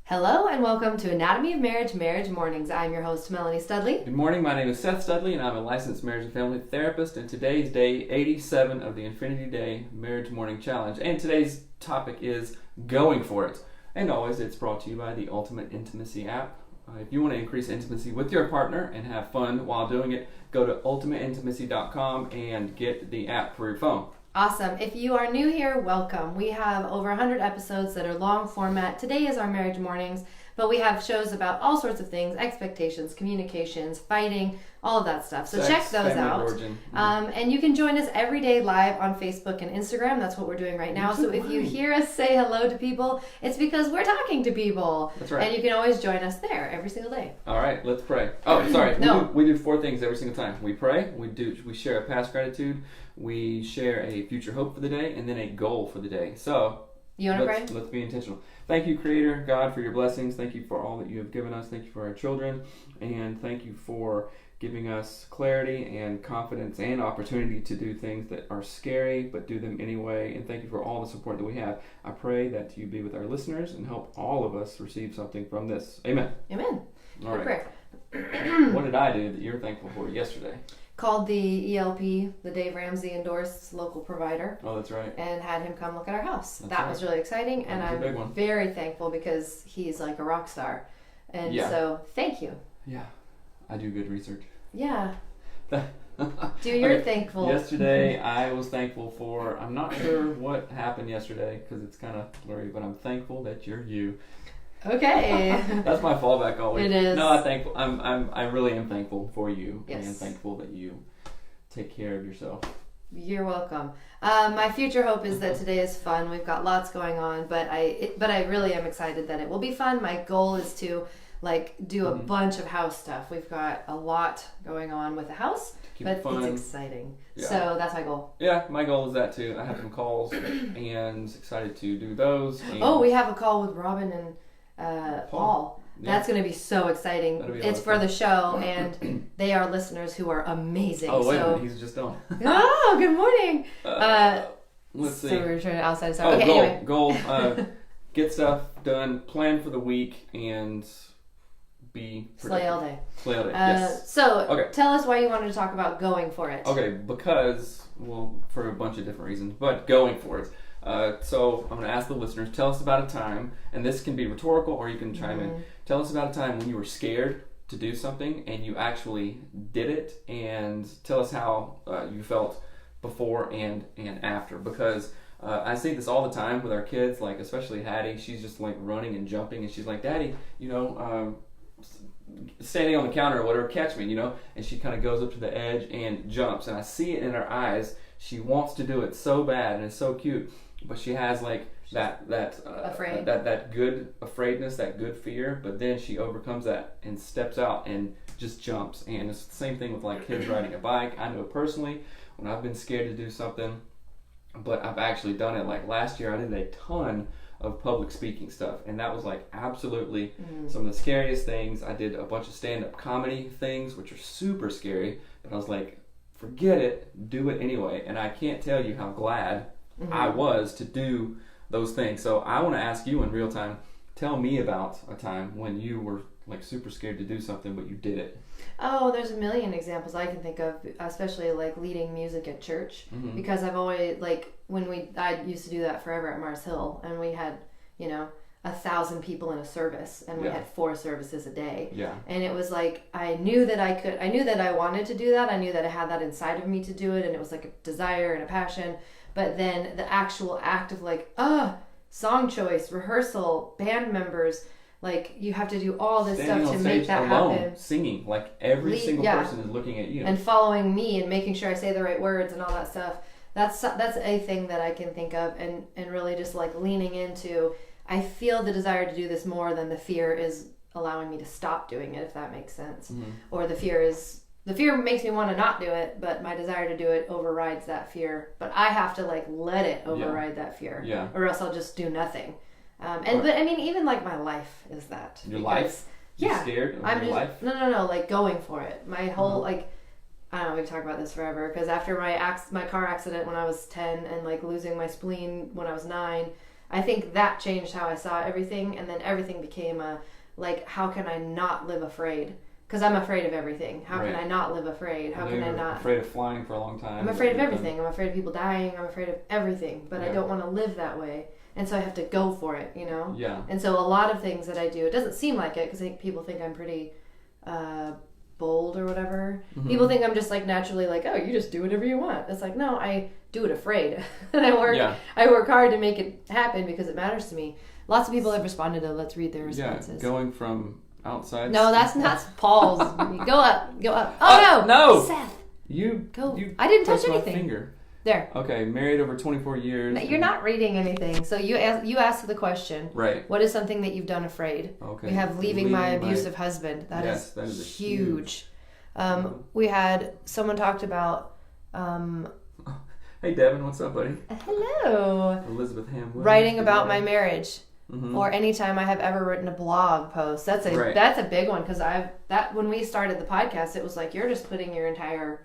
Hello and welcome to Anatomy of Marriage, Marriage Mornings. I'm your host, Melanie Studley. Good morning, my name is Seth Studley and I'm a licensed marriage and family therapist, and today is day 87 of the Infinity Day Marriage Morning Challenge, and today's topic is going for it. And always it's brought to you by the Ultimate Intimacy app. If you want to increase intimacy with your partner and have fun while doing it, go to ultimateintimacy.com and get the app for your phone. Awesome. If you are new here, welcome. We have over 100 episodes that are long format. Today is our Marriage Mornings, but we have shows about all sorts of things, expectations, communications, fighting, all of that stuff. So Sex, check those family out. origin. And you can join us every day live on Facebook and Instagram. That's what we're doing right now. So if you hear us say hello to people, it's because we're talking to people. That's right. And you can always join us there every single day. All right, let's pray. Oh, sorry. No. We do four things every single time. We pray, we share a past gratitude, we share a future hope for the day, and then a goal for the day. So, You want to pray? let's be intentional. Thank you, Creator God, for your blessings. Thank you for all that you have given us. Thank you for our children, and thank you for giving us clarity and confidence and opportunity to do things that are scary, but do them anyway. And thank you for all the support that we have. I pray that you be with our listeners and help all of us receive something from this. Amen. Amen. All Good right. prayer. What did I do that you're thankful for yesterday? Called the ELP, the Dave Ramsey endorsed local provider, Oh, that's right. and had him come look at our house. That's That right. was really exciting, and That was a big I'm one. very thankful because he's like a rock star. And Yeah. so, thank you. Yeah, I do good research. Yeah. Do your Okay. thankful. Yesterday, I was thankful for, I'm not sure what happened yesterday because it's kind of blurry, but I'm thankful that you're you. Okay. That's my fallback always. It is. No, I really am thankful for you, Yes. and thankful that you take care of yourself. You're welcome. My future hope is that today is fun. We've got lots going on, but I really am excited that it will be fun. My goal is to do a bunch of house stuff. We've got a lot going on with the house, Keep but it fun. it's exciting. Yeah. So that's my goal. Yeah, my goal is that too. I have some calls and excited to do those. And Oh, we have a call with Robin and Paul. Yeah. That's going to be so exciting. That'll be a It's lot for of the show, and they are listeners who are amazing. Oh, wait a so, minute, he's just on. oh, good morning. Let's see. So we were trying to outside. Oh, Sorry. Okay, goal. anyway. Goal. Get stuff done, plan for the week, and be Slay all day. Slay all day, yes. So, Okay. tell us why you wanted to talk about going for it. Okay, because, well, for a bunch of different reasons, but going for it. So I'm going to ask the listeners, tell us about a time, and this can be rhetorical or you can chime in. Tell us about a time when you were scared to do something and you actually did it, and tell us how you felt before and after. Because I see this all the time with our kids, like especially Hattie. She's just like running and jumping, and she's like, Daddy, standing on the counter or whatever, catch me, and she kind of goes up to the edge and jumps, and I see it in her eyes. She wants to do it so bad, and it's so cute, but she has like that Afraid. that good afraidness, that good fear, but then she overcomes that and steps out and just jumps. And it's the same thing with like kids riding a bike. I know personally when I've been scared to do something, but I've actually done it. Like last year I did a ton of public speaking stuff, and that was like absolutely some of the scariest things. I did a bunch of stand-up comedy things, which are super scary, but I was like, forget it, do it anyway. And I can't tell you how glad I was to do those things. So I want to ask you in real time, tell me about a time when you were like super scared to do something, but you did it. Oh, there's a million examples I can think of, especially like leading music at church, because I've always I used to do that forever at Mars Hill, and we had 1,000 people in a service, and we had 4 services a day. Yeah. And it was like I knew that I wanted to do that. I knew that I had that inside of me to do it, and it was like a desire and a passion. But then the actual act of song choice, rehearsal, band members. Like, you have to do all this Standing stuff on to make stage that alone, happen. singing, like every single person is looking at you. And following me and making sure I say the right words and all that stuff. That's a thing that I can think of, and really just like leaning into, I feel the desire to do this more than the fear is allowing me to stop doing it, if that makes sense. Or the fear makes me want to not do it, but my desire to do it overrides that fear. But I have to like let it override that fear. Yeah. Or else I'll just do nothing. But I mean, even like my life is that. Your life? You're scared of your life? No, like going for it. My whole I don't know, we've talked about this forever, because after my car accident when I was 10 and like losing my spleen when I was 9, I think that changed how I saw everything, and then everything became a, like, how can I not live afraid? Because I'm afraid of everything. How can I not live afraid? How can I not? Afraid of flying for a long time. I'm afraid of everything. I'm afraid of people dying. I'm afraid of everything. But I don't want to live that way. And so I have to go for it, you know? Yeah. And so a lot of things that I do, it doesn't seem like it because I think people think I'm pretty bold or whatever. Mm-hmm. People think I'm just like naturally like, oh, you just do whatever you want. It's like, no, I do it afraid. And I work hard to make it happen because it matters to me. Lots of people have responded to, let's read their responses. Yeah, going from outside. No, that's not Paul's. Go up. Oh, no. Seth. You I didn't touch my anything. Finger. There. Okay, married over 24 years. You're not reading anything. So you asked the question. Right. What is something that you've done afraid? Okay. We have leaving my abusive husband. That is huge. We had someone talked about. Hey Devin, what's up, buddy? Hello. Elizabeth Ham. Writing about my marriage. Mm-hmm. Or anytime I have ever written a blog post. That's a big one because when we started the podcast, it was like you're just putting your entire.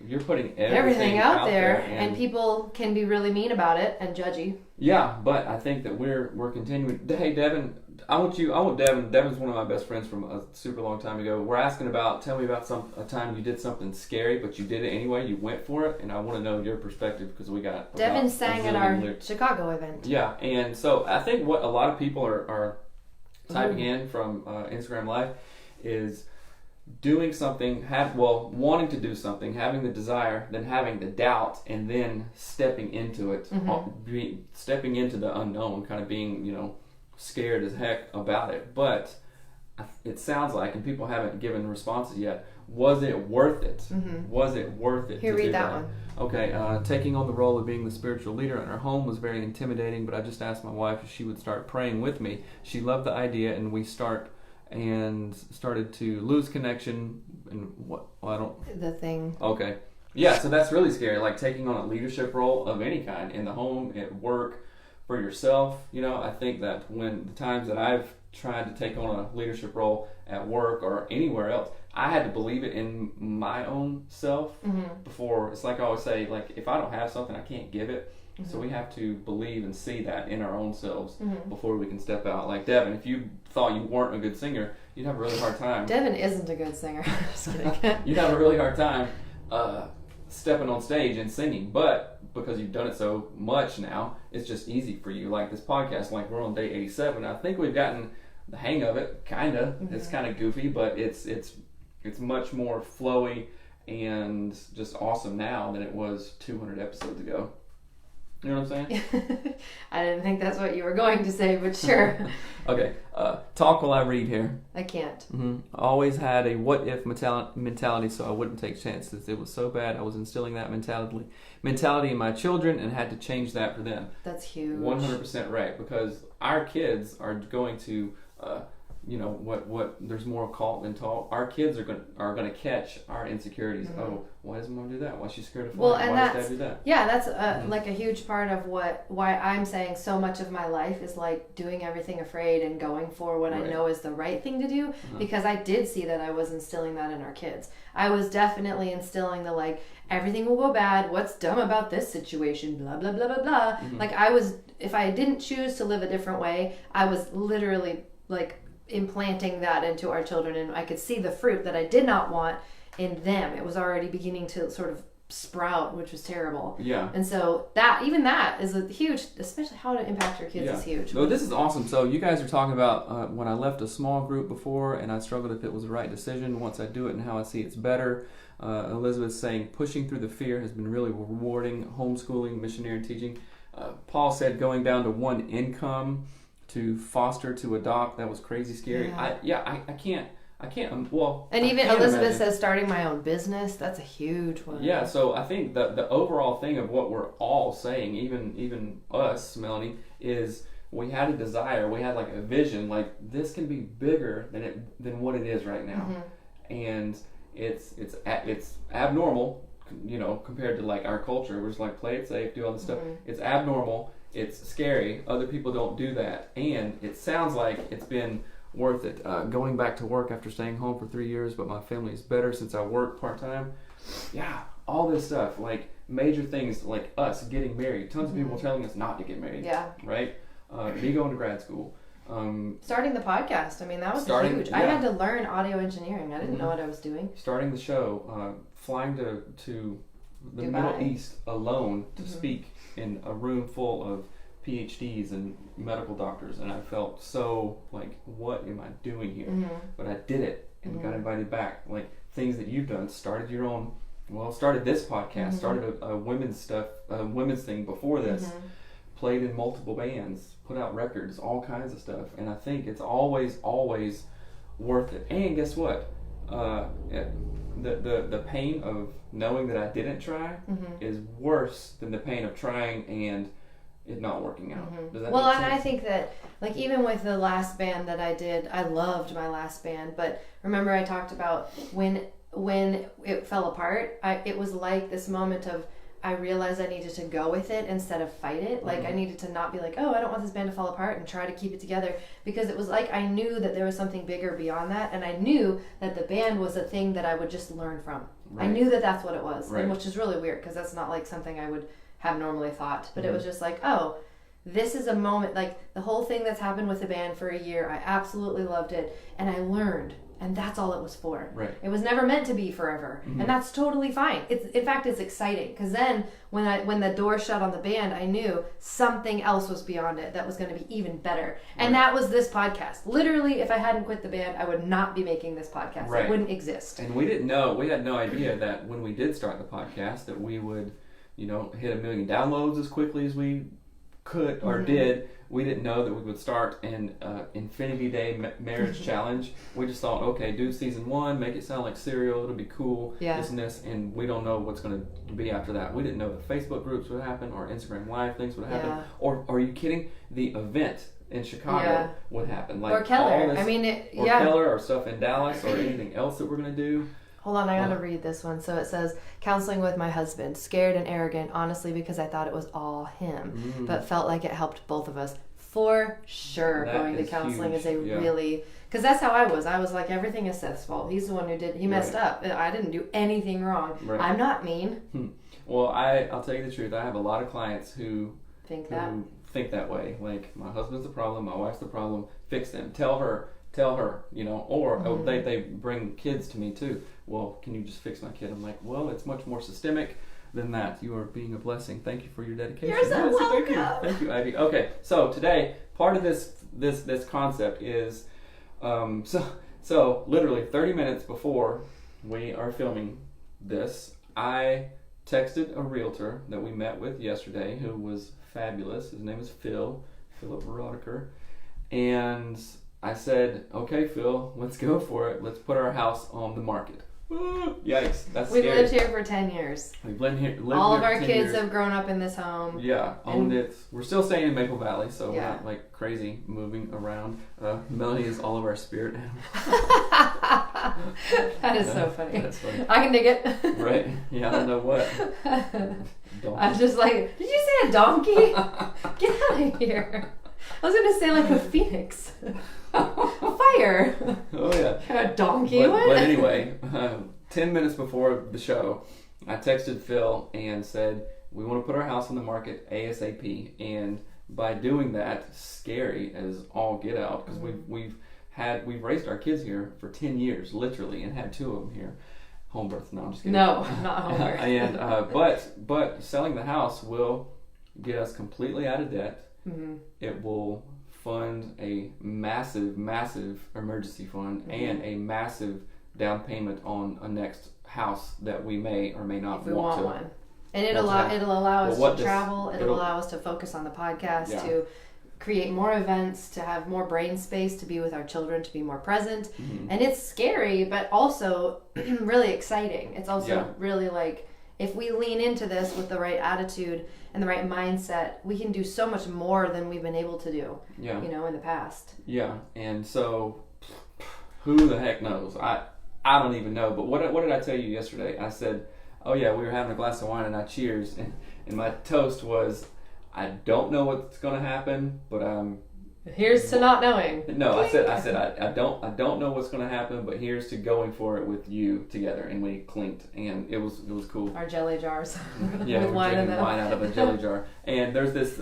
You're putting everything out there and people can be really mean about it and judgy. Yeah, but I think that we're continuing. Hey, Devin, I want Devin. Devin's one of my best friends from a super long time ago. We're asking tell me about a time you did something scary, but you did it anyway. You went for it, and I want to know your perspective because we got. Devin sang at our Chicago event. Yeah, and so I think what a lot of people are typing in from Instagram Live is doing something, wanting to do something, having the desire, then having the doubt, and then stepping into it, stepping into the unknown, kind of being, scared as heck about it. But it sounds like, and people haven't given responses yet, was it worth it? Mm-hmm. Was it worth it? Here, read that one. Okay, taking on the role of being the spiritual leader in our home was very intimidating, but I just asked my wife if she would start praying with me. She loved the idea, and we started to lose connection and the thing. Okay. Yeah, so that's really scary, like taking on a leadership role of any kind in the home, at work, for yourself. I think that when the times that I've tried to take on a leadership role at work or anywhere else, I had to believe it in my own self before. It's like I always say, like, if I don't have something, I can't give it. So we have to believe and see that in our own selves before we can step out. Like Devin, if you thought you weren't a good singer, you'd have a really hard time. Devin isn't a good singer. Just kidding. You'd have a really hard time stepping on stage and singing. But because you've done it so much now, it's just easy for you. Like this podcast, like we're on day 87. I think we've gotten the hang of it, kind of. Mm-hmm. It's kind of goofy, but it's much more flowy and just awesome now than it was 200 episodes ago. You know what I'm saying? I didn't think that's what you were going to say, but sure. Okay. Talk while I read here. I can't. Mm-hmm. Always had a what-if mentality, so I wouldn't take chances. It was so bad. I was instilling that mentality in my children and had to change that for them. That's huge. 100% right, because our kids are going to... what there's more call than talk. Our kids are going to catch our insecurities. Mm-hmm. Oh, why does mom do that? Why is she scared of flying? Well, and why does dad do that? Yeah, that's like a huge part of why I'm saying so much of my life is like doing everything afraid and going for what I know is the right thing to do, because I did see that I was instilling that in our kids. I was definitely instilling the like, everything will go bad, what's dumb about this situation, blah blah blah blah blah. Mm-hmm. Like if I didn't choose to live a different way, I was literally like implanting that into our children, and I could see the fruit that I did not want in them. It was already beginning to sort of sprout, which was terrible. Yeah. And so that is a huge, especially how to impact your kids is huge. No, this is awesome. So you guys are talking about when I left a small group before and I struggled if it was the right decision. Once I do it and how I see it's better. Elizabeth's saying pushing through the fear has been really rewarding. Homeschooling, missionary teaching. Paul said going down to one income to foster, to adopt, that was crazy scary. Yeah. I can't. And even Elizabeth says starting my own business, that's a huge one. Yeah, so I think the overall thing of what we're all saying, even us, Melanie, is we had a desire, we had like a vision, like this can be bigger than what it is right now. Mm-hmm. And it's abnormal, compared to like our culture. We're just like play it safe, do all this stuff. It's abnormal. It's scary. Other people don't do that. And it sounds like it's been worth it. Going back to work after staying home for 3 years, but my family is better since I work part-time. Yeah, all this stuff. Like major things like us getting married. Tons of people telling us not to get married. Yeah. Right? me going to grad school. Starting the podcast. I mean, that was huge. Yeah. I had to learn audio engineering. I didn't know what I was doing. Starting the show, flying to the Dubai. Middle East alone to speak in a room full of PhDs and medical doctors, and I felt so like, what am I doing here? But I did it and got invited back. Like things that you've done, started this podcast, started a women's thing before this, played in multiple bands, put out records, all kinds of stuff, and I think it's always worth it. And guess what? The pain of knowing that I didn't try is worse than the pain of trying and it not working out. Does that well, make and sense? I think that, like, even with the last band that I did, I loved my last band, but remember I talked about when it fell apart, it was like this moment of, I realized I needed to go with it instead of fight it. Like, I needed to not be like, oh, I don't want this band to fall apart, and try to keep it together, because it was like I knew that there was something bigger beyond that, and I knew that the band was a thing that I would just learn from. Right. I knew that that's what it was, Right. and which is really weird, because that's not like something I would have normally thought, but it was just like, oh, this is a moment, like the whole thing that's happened with the band for a year, I absolutely loved it, and I learned, and that's all it was for. Right. It was never meant to be forever, and that's totally fine. In fact, it's exciting, because then when the door shut on the band, I knew something else was beyond it that was going to be even better, and that was this podcast. Literally, if I hadn't quit the band, I would not be making this podcast. Right. It wouldn't exist. And we had no idea that when we did start the podcast that we would, hit 1 million downloads as quickly as we could or did. We didn't know that we would start an Infinity Day marriage challenge. We just thought, okay, do season 1, make it sound like Serial, it'll be cool, this and this, and we don't know what's going to be after that. We didn't know the Facebook groups would happen or Instagram Live things would happen. Yeah. Or are you kidding? The event in Chicago would happen. Like Or Keller. all this, or Keller, or stuff in Dallas, or anything else that we're going to do. Hold on, I gotta read this one. So it says, counseling with my husband, scared and arrogant, honestly, because I thought it was all him, but felt like it helped both of us. For sure, That going to is counseling huge. is a really, because that's how I was. I was like, everything is Seth's fault. He's the one who he messed up. I didn't do anything wrong. Right. I'm not mean. Well, I'll tell you the truth. I have a lot of clients who Think that way. Like, my husband's the problem, my wife's the problem. Fix them. Tell her. Or they bring kids to me too. Well, can you just fix my kid? I'm like, well, it's much more systemic than that. You are being a blessing. Thank you for your dedication. You're so welcome. Thank you, Ivy. Okay, so today, part of this concept is, so literally 30 minutes before we are filming this, I texted a realtor that we met with yesterday who was fabulous. His name is Philip Rodiker. And I said, okay, Phil, let's go for it. Let's put our house on the market. Yikes, that's We've scary. lived here for 10 years. We've lived here All of for our 10 kids years. have grown up in this home. Yeah, owned it. We're still staying in Maple Valley, so we're Yeah. not like crazy moving around. Melanie is all of our spirit animals. That is so funny. That's funny. I can dig it. Right? Yeah, I don't know what. I was just like, did you say a donkey? Get out of here. I was going to say like a phoenix. Fire. Oh, yeah. A donkey? But What? anyway, 10 minutes before the show, I texted Phil and said, we want to put our house on the market ASAP. And by doing that, scary as all get out, because we've raised our kids here for 10 years, literally, and had 2 of them here. Home births, no, I'm just kidding. No, not home birth. And but selling the house will get us completely out of debt. It will fund a massive emergency fund and a massive down payment on a next house that we may or may not If we want want to. one. And it'll allow us to travel. It'll allow us to focus on the podcast, to create more events, to have more brain space, to be with our children, to be more present. And it's scary, but also really exciting. It's also really like, if we lean into this with the right attitude and the right mindset, we can do so much more than we've been able to do, in the past. Yeah, and so who the heck knows? I don't even know. But what did I tell you yesterday? I said, oh yeah, we were having a glass of wine and I cheers, and my toast was, I don't know what's going to happen, but I'm Here's to not knowing. No, I said I don't know what's going to happen, but here's to going for it with you together, and we clinked, and it was cool. Our jelly jars. Yeah, with we're wine in drinking them. wine out of a jelly jar. And there's this.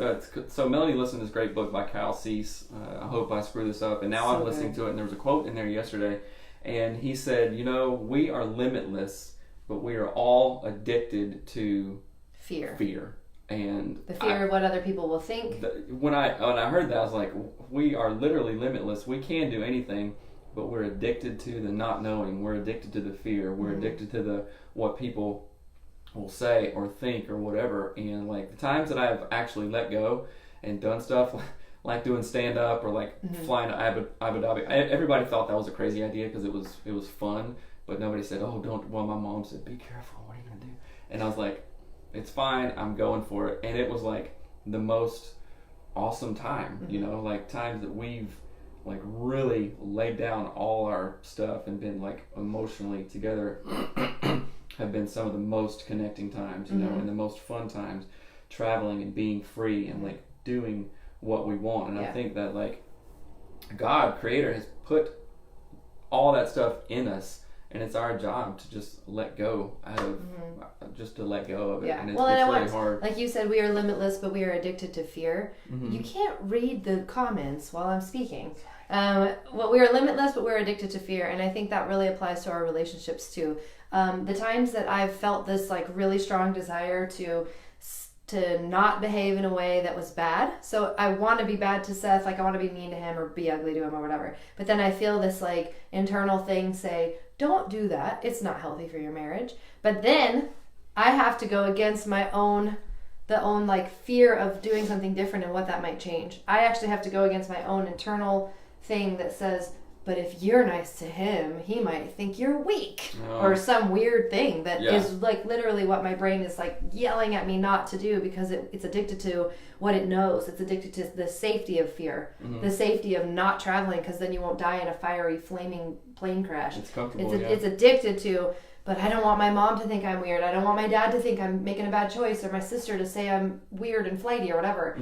So Melanie listened to this great book by Kyle Cease. I hope I screw this up. And now I'm listening to it, and there was a quote in there yesterday, and he said, "We are limitless, but we are all addicted to fear." And the fear of what other people will think. When I heard that, I was like, we are literally limitless. We can do anything, but we're addicted to the not knowing. We're addicted to the fear. We're addicted to the what people will say or think or whatever. And like the times that I've actually let go and done stuff like doing stand up or like flying to Abu Dhabi, everybody thought that was a crazy idea because it was fun, but nobody said, "Oh, don't." Well, my mom said, "Be careful. What are you gonna do?" And I was like, it's fine, I'm going for it. And it was like the most awesome time, like times that we've like really laid down all our stuff and been like emotionally together have been some of the most connecting times, and the most fun times, traveling and being free and like doing what we want. And I think that like God, Creator, has put all that stuff in us. And it's our job to just let go just to let go of it. Yeah. And it's really hard. Like you said, we are limitless, but we are addicted to fear. You can't read the comments while I'm speaking. Well, we are limitless, but we're addicted to fear. And I think that really applies to our relationships too. The times that I've felt this like really strong desire to not behave in a way that was bad. So I want to be bad to Seth, like I want to be mean to him or be ugly to him or whatever. But then I feel this like internal thing say, don't do that. It's not healthy for your marriage. But then I have to go against the own like fear of doing something different and what that might change. I actually have to go against my own internal thing that says, but if you're nice to him, he might think you're weak or some weird thing that is like literally what my brain is like yelling at me not to do because it's addicted to what it knows. It's addicted to the safety of fear, the safety of not traveling because then you won't die in a fiery, flaming plane crash. It's comfortable, It's addicted to, but I don't want my mom to think I'm weird. I don't want my dad to think I'm making a bad choice or my sister to say I'm weird and flighty or whatever.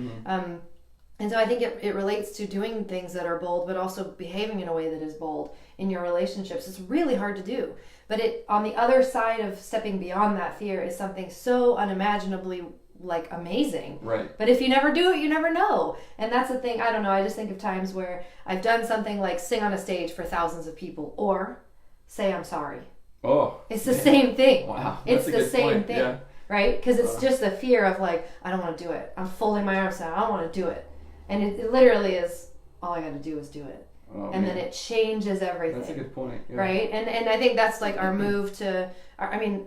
And so I think it relates to doing things that are bold, but also behaving in a way that is bold in your relationships. It's really hard to do. But on the other side of stepping beyond that fear is something so unimaginably like amazing. Right. But if you never do it, you never know. And that's the thing. I don't know. I just think of times where I've done something like sing on a stage for thousands of people or say I'm sorry. Oh. It's the same thing. Wow. It's the same thing. Yeah. Right? Because it's just the fear of like, I don't want to do it. I'm folding my arms down. I don't want to do it. And it literally is, all I got to do is do it. Oh, and then it changes everything. That's a good point. Yeah. Right? And I think that's like our move to,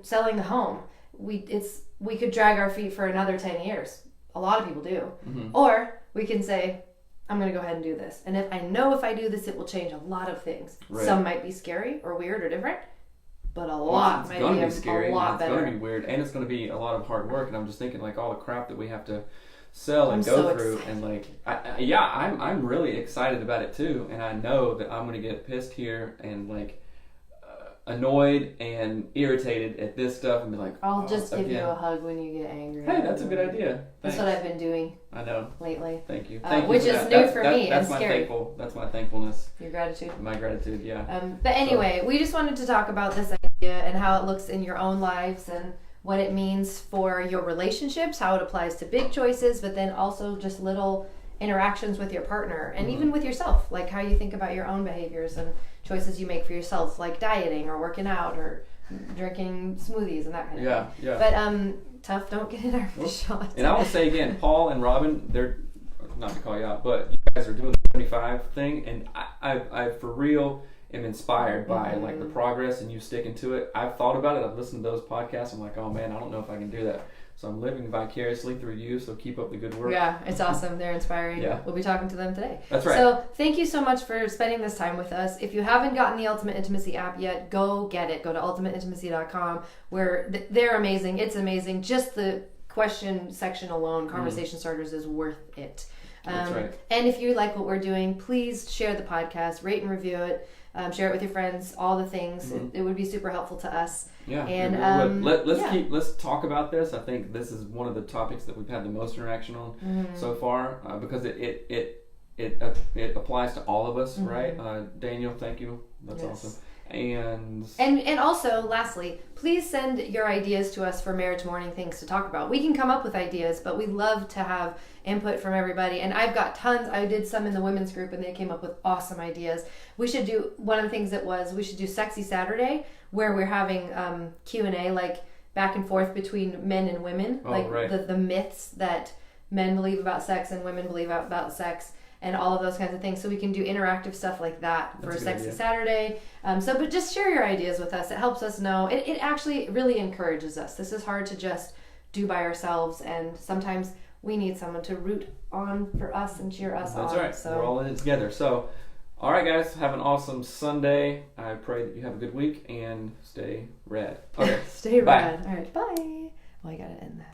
selling the home. We could drag our feet for another 10 years. A lot of people do. Or we can say, I'm going to go ahead and do this. And if I do this, it will change a lot of things. Right. Some might be scary or weird or different. But a lot might be scary, a lot better. It's going to be weird. And it's going to be a lot of hard work. And I'm just thinking like all the crap that we have to sell and go through excited. And like I'm really excited about it too, and I know that I'm gonna get pissed here and like annoyed and irritated at this stuff and be like, I'll just give you a hug when you get angry. Hey, that's a good idea. That's what I've been doing. I know. Lately. Thank you. Which is new for me and scary. That's my thankfulness. Your gratitude. My gratitude, yeah. But anyway, we just wanted to talk about this idea and how it looks in your own lives and what it means for your relationships, how it applies to big choices, but then also just little interactions with your partner and even with yourself, like how you think about your own behaviors and choices you make for yourself, like dieting or working out or drinking smoothies and that kind of thing. Yeah. But tough, don't get in our shot. And I will say again, Paul and Robin, they're not to call you out, but you guys are doing the 75 thing, and I for real am inspired by like the progress and you sticking to it. I've thought about it. I've listened to those podcasts. I'm like, oh man, I don't know if I can do that. So I'm living vicariously through you. So keep up the good work. Yeah, it's awesome. They're inspiring. Yeah. We'll be talking to them today. That's right. So thank you so much for spending this time with us. If you haven't gotten the Ultimate Intimacy app yet, go get it. Go to ultimateintimacy.com where they're amazing. It's amazing. Just the question section alone, conversation starters, is worth it. That's right. And if you like what we're doing, please share the podcast, rate and review it. Share it with your friends, all the things. It would be super helpful to us. Yeah, and let's talk about this. I think this is one of the topics that we've had the most interaction on so far because it it applies to all of us, Mhm. right? Daniel, thank you. That's Yes. awesome. And also, lastly, please send your ideas to us for marriage morning things to talk about. We can come up with ideas, but we love to have input from everybody. And I've got tons. I did some in the women's group, and they came up with awesome ideas. We should do one of the things we should do Sexy Saturday, where we're having Q&A, like back and forth between men and women, like right. the myths that men believe about sex and women believe about sex. And all of those kinds of things, so we can do interactive stuff like that for That's a good Sexy idea. Saturday. But just share your ideas with us. It helps us know. It actually really encourages us. This is hard to just do by ourselves, and sometimes we need someone to root on for us and cheer us on. That's right. So We're all in it together. So, all right, guys, have an awesome Sunday. I pray that you have a good week and stay red. Okay. stay Bye. rad. All right, bye. Well, I gotta end that.